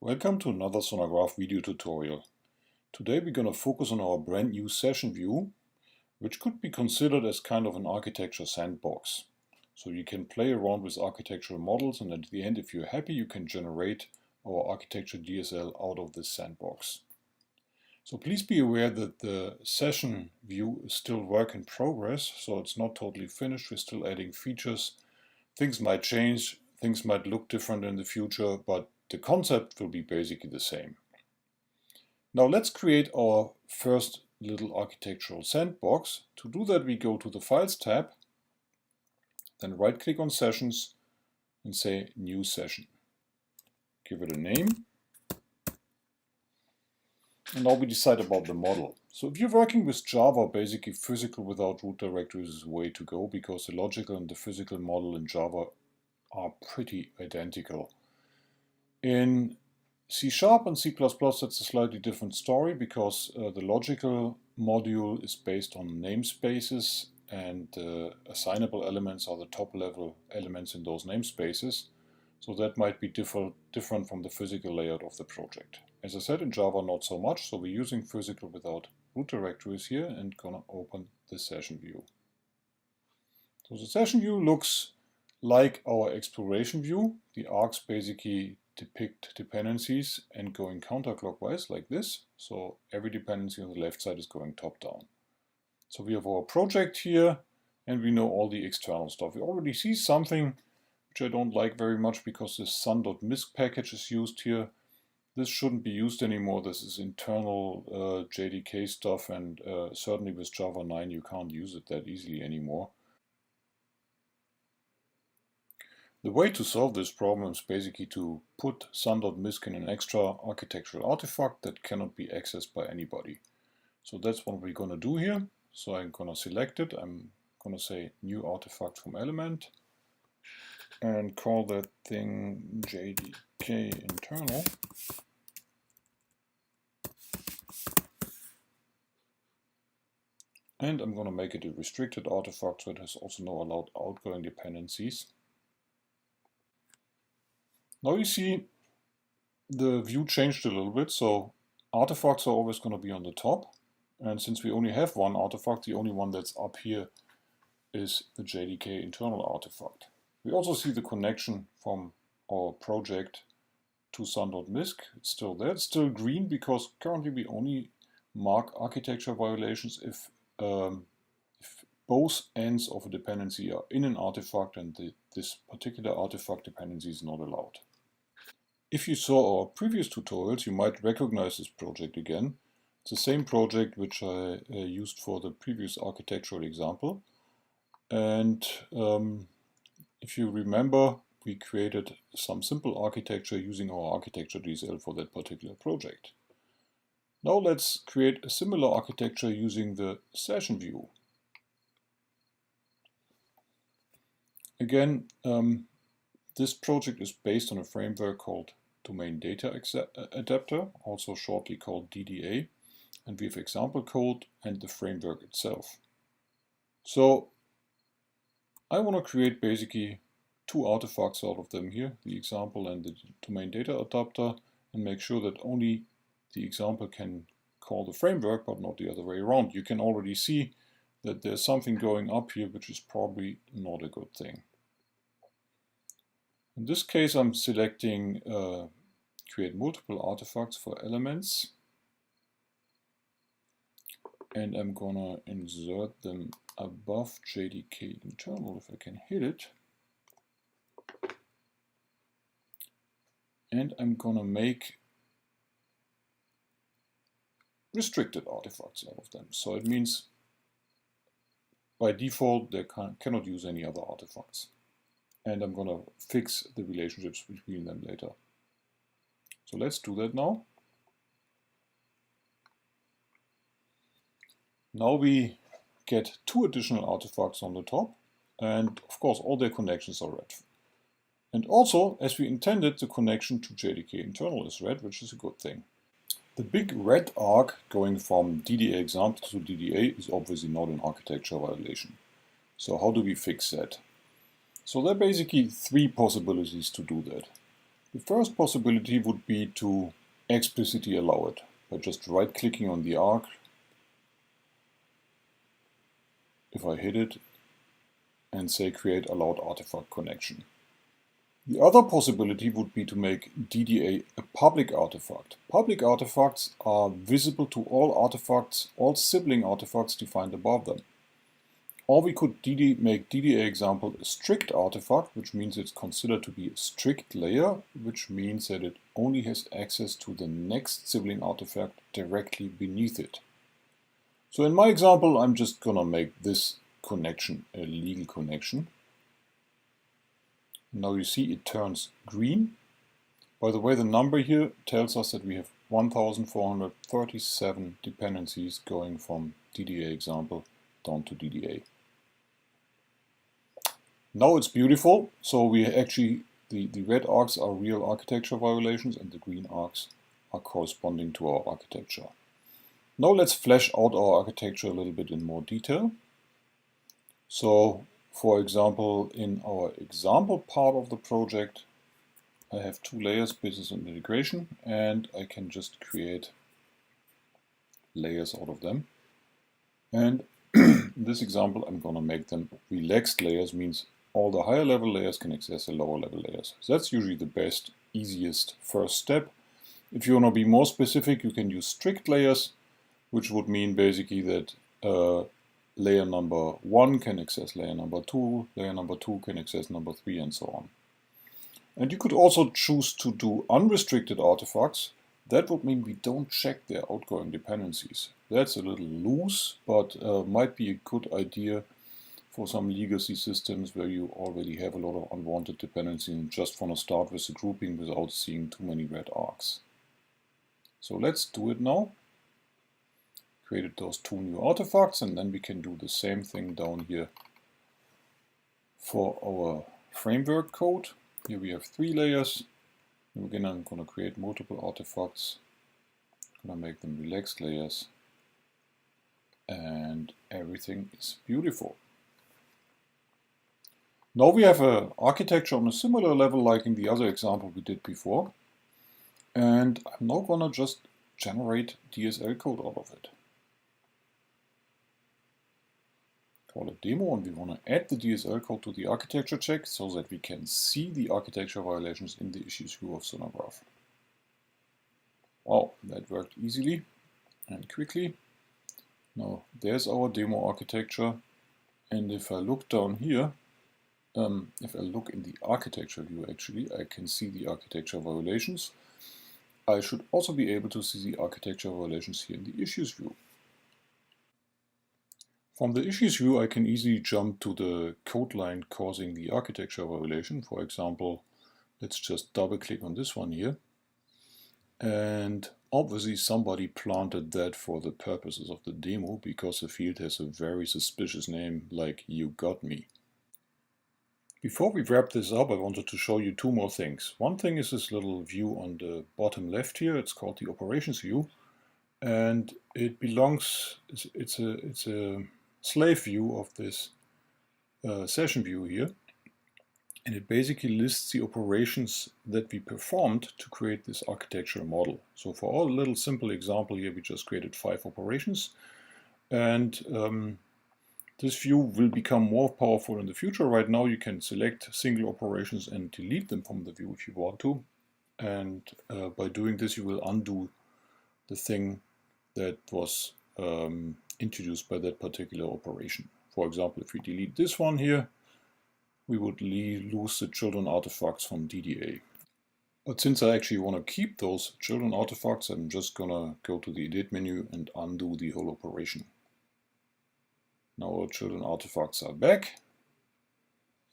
Welcome to another Sonargraph video tutorial. Today we're going to focus on our brand new session view, which could be considered as kind of an architecture sandbox. So you can play around with architectural models, and at the end, if you're happy, you can generate our architecture DSL out of this sandbox. So please be aware that the session view is still work in progress, so it's not totally finished. We're still adding features. Things might change, things might look different in the future, but the concept will be basically the same. Now let's create our first little architectural sandbox. To do that, we go to the Files tab, then right-click on Sessions and say New Session. Give it a name. And now we decide about the model. So if you're working with Java, basically physical without root directories is the way to go, because the logical and the physical model in Java are pretty identical. In C# and C++, that's a slightly different story, because the logical module is based on namespaces, and assignable elements are the top level elements in those namespaces. So that might be different from the physical layout of the project. As I said, in Java not so much, so we're using physical without root directories here and gonna open the session view. So the session view looks like our exploration view. The arcs basically depict dependencies and going counterclockwise like this. So every dependency on the left side is going top down. So we have our project here and we know all the external stuff. We already see something which I don't like very much, because this sun.misc package is used here. This shouldn't be used anymore. This is internal JDK stuff, and certainly with Java 9 you can't use it that easily anymore. The way to solve this problem is basically to put sun.misc in an extra architectural artifact that cannot be accessed by anybody. So that's what we're going to do here. So I'm going to select it. I'm going to say new artifact from element and call that thing JDK internal. And I'm going to make it a restricted artifact, so it has also no allowed outgoing dependencies. Now you see the view changed a little bit, so artifacts are always going to be on the top. And since we only have one artifact, the only one that's up here is the JDK internal artifact. We also see the connection from our project to sun.misc. It's still there. It's still green, because currently we only mark architecture violations if both ends of a dependency are in an artifact and this particular artifact dependency is not allowed. If you saw our previous tutorials, you might recognize this project again. It's the same project which I used for the previous architectural example. And if you remember, we created some simple architecture using our architecture DSL for that particular project. Now let's create a similar architecture using the session view. Again, this project is based on a framework called Domain Data Adapter, also shortly called DDA, and we have example code and the framework itself. So I want to create basically two artifacts out of them here, the example and the Domain Data Adapter, and make sure that only the example can call the framework, but not the other way around. You can already see that there's something going up here which is probably not a good thing. In this case, I'm selecting create multiple artifacts for elements, and I'm gonna insert them above JDK internal if I can hit it. And I'm gonna make restricted artifacts out of them. So it means by default they cannot use any other artifacts. And I'm going to fix the relationships between them later. So let's do that now. Now we get two additional artifacts on the top, and of course all their connections are red. And also, as we intended, the connection to JDK internal is red, which is a good thing. The big red arc going from DDA example to DDA is obviously not an architecture violation. So how do we fix that? So there are basically three possibilities to do that. The first possibility would be to explicitly allow it by just right-clicking on the arc. If I hit it and say create allowed artifact connection. The other possibility would be to make DDA a public artifact. Public artifacts are visible to all artifacts, all sibling artifacts defined above them. Or we could make DDA example a strict artifact, which means it's considered to be a strict layer, which means that it only has access to the next sibling artifact directly beneath it. So in my example, I'm just gonna make this connection a legal connection. Now you see it turns green. By the way, the number here tells us that we have 1437 dependencies going from DDA example down to DDA. Now it's beautiful. So we actually, the red arcs are real architecture violations and the green arcs are corresponding to our architecture. Now let's flesh out our architecture a little bit in more detail. So, for example, in our example part of the project, I have two layers, business and integration, and I can just create layers out of them. And in this example, I'm going to make them relaxed layers, means all the higher level layers can access the lower level layers. So that's usually the best, easiest first step. If you want to be more specific, you can use strict layers, which would mean basically that layer number 1 can access layer number 2 can access number 3, and so on. And you could also choose to do unrestricted artifacts. That would mean we don't check their outgoing dependencies. That's a little loose, but might be a good idea for some legacy systems where you already have a lot of unwanted dependencies and just want to start with a grouping without seeing too many red arcs. So let's do it now. Created those two new artifacts, and then we can do the same thing down here for our framework code. Here we have 3 layers. And again, I'm going to create multiple artifacts. I'm going to make them relaxed layers. And everything is beautiful. Now we have an architecture on a similar level like in the other example we did before. And I'm now going to just generate DSL code out of it. Call it demo, and we want to add the DSL code to the architecture check so that we can see the architecture violations in the issues view of Sonargraph. Wow, that worked easily and quickly. Now there's our demo architecture, and if I look down here, if I look in the architecture view actually, I can see the architecture violations. I should also be able to see the architecture violations here in the issues view. From the issues view, I can easily jump to the code line causing the architecture violation. For example, let's just double click on this one here. And obviously somebody planted that for the purposes of the demo because the field has a very suspicious name like "you got me." Before we wrap this up, I wanted to show you 2 more things. One thing is this little view on the bottom left here. It's called the operations view. And it belongs, it's a slave view of this session view here, and it basically lists the operations that we performed to create this architectural model. So for our little simple example here, we just created 5 operations, and this view will become more powerful in the future. Right now you can select single operations and delete them from the view if you want to, and by doing this you will undo the thing that was introduced by that particular operation. For example, if we delete this one here, we would lose the children artifacts from DDA. But since I actually want to keep those children artifacts, I'm just gonna go to the edit menu and undo the whole operation. Now our children artifacts are back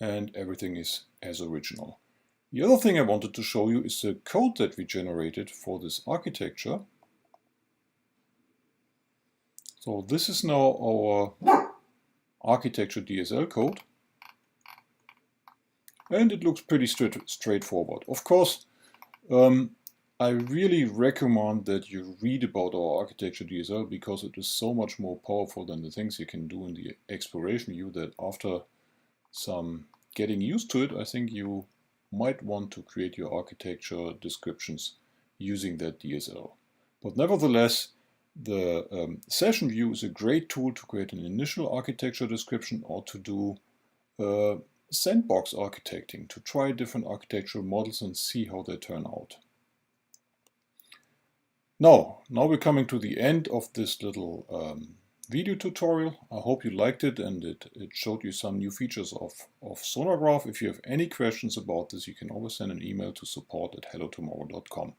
and everything is as original. The other thing I wanted to show you is the code that we generated for this architecture. So this is now our architecture DSL code, and it looks pretty straightforward. Of course, I really recommend that you read about our architecture DSL because it is so much more powerful than the things you can do in the exploration view that after some getting used to it, I think you might want to create your architecture descriptions using that DSL. But nevertheless, the session view is a great tool to create an initial architecture description or to do sandbox architecting, to try different architectural models and see how they turn out. Now we're coming to the end of this little video tutorial. I hope you liked it and it showed you some new features of Sonargraph. If you have any questions about this, you can always send an email to support@hellotomorrow.com.